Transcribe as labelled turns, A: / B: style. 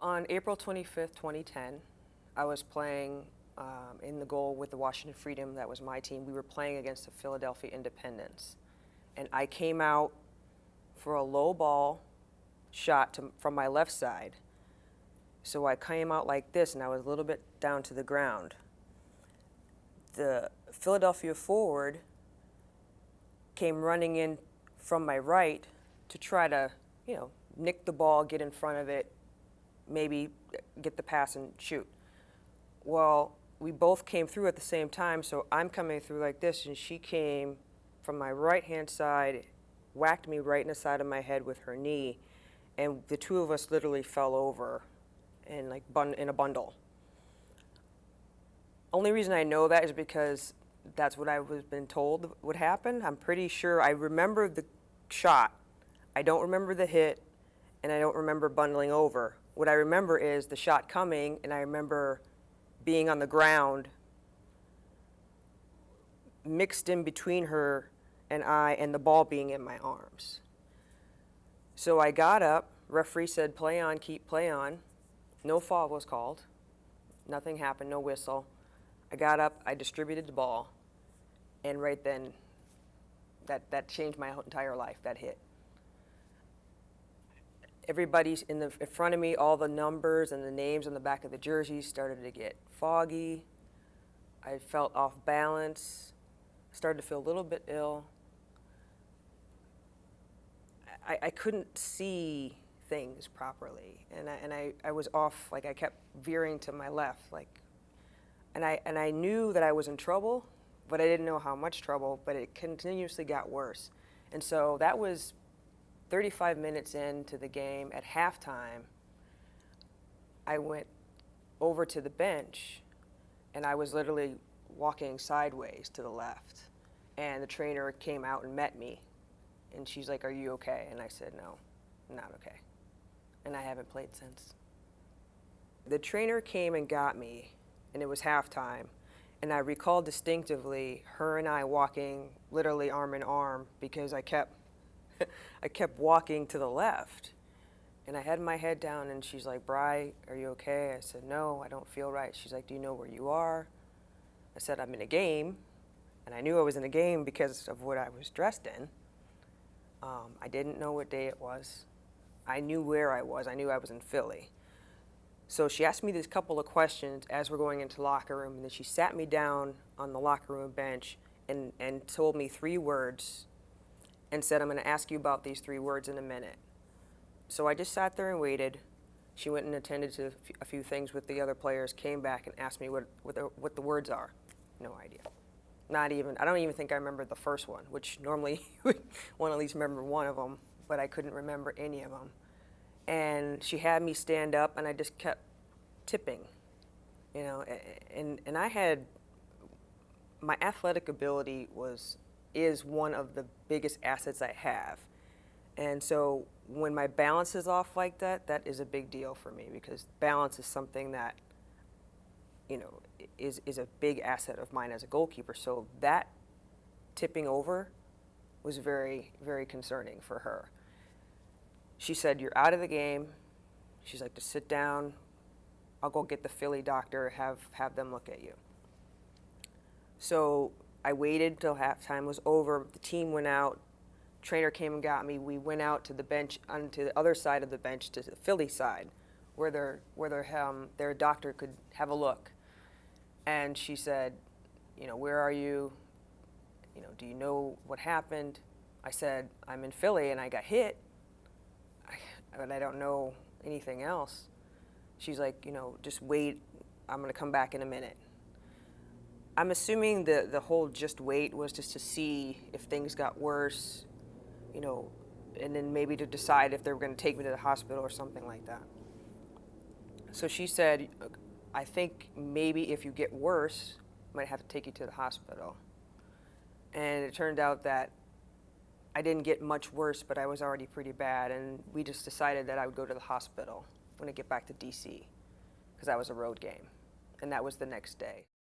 A: On April 25th, 2010, I was playing in the goal with the Washington Freedom. That was my team. We were playing against the Philadelphia Independence. And I came out for a low ball shot from my left side. So I came out like this, and I was a little bit down to the ground. The Philadelphia forward came running in from my right to try to, nick the ball, get in front of it, maybe get the pass and shoot. Well, we both came through at the same time, so I'm coming through like this, and she came from my right-hand side, whacked me right in the side of my head with her knee, and the two of us literally fell over in in a bundle. Only reason I know that is because that's what I was been told would happen. I'm pretty sure I remember the shot. I don't remember the hit, and I don't remember bundling over. What I remember is the shot coming, and I remember being on the ground, mixed in between her and I, and the ball being in my arms. So I got up, referee said, play on, play on. No foul was called. Nothing happened, no whistle. I got up, I distributed the ball, and right then, that changed my entire life, that hit. Everybody's in front of me, all the numbers and the names on the back of the jerseys started to get foggy. I felt off balance, started to feel a little bit ill. I couldn't see things properly, and I was off, I kept veering to my left, and I knew that I was in trouble, but I didn't know how much trouble, but it continuously got worse. And so that was 35 minutes into the game. At halftime, I went over to the bench, and I was literally walking sideways to the left. And the trainer came out and met me, and she's like, "Are you okay?" And I said, "No, I'm not okay." And I haven't played since. The trainer came and got me, and it was halftime. And I recall distinctively her and I walking literally arm in arm because I kept walking to the left. And I had my head down, and she's like, "Bri, are you okay?" I said, "No, I don't feel right." She's like, "Do you know where you are?" I said, "I'm in a game." And I knew I was in a game because of what I was dressed in. I didn't know what day it was. I knew where I was. I knew I was in Philly. So she asked me these couple of questions as we're going into the locker room, and then she sat me down on the locker room bench and told me 3 words and said, "I'm going to ask you about these 3 words in a minute." So I just sat there and waited. She went and attended to a few things with the other players, came back and asked me what the words are. No idea. I don't even think I remember the first one, which normally you would want to at least remember one of them, but I couldn't remember any of them. And she had me stand up, and I just kept tipping, and I had, my athletic ability is one of the biggest assets I have. And so when my balance is off like that, that is a big deal for me, because balance is something that, is a big asset of mine as a goalkeeper. So that tipping over was very, very concerning for her. She said, "You're out of the game." She's like, "Just sit down. I'll go get the Philly doctor, have them look at you." So I waited till halftime was over. The team went out. Trainer came and got me. We went out to the bench, onto the other side of the bench, to the Philly side, where their doctor could have a look. And she said, "Where are you? Do you know what happened?" I said, "I'm in Philly and I got hit, but I don't know anything else." She's like, "Just wait. I'm going to come back in a minute." I'm assuming the whole just wait was just to see if things got worse, and then maybe to decide if they were going to take me to the hospital or something like that. So she said, "I think maybe if you get worse, I might have to take you to the hospital." And it turned out that I didn't get much worse, but I was already pretty bad, and we just decided that I would go to the hospital when I get back to DC, because that was a road game, and that was the next day.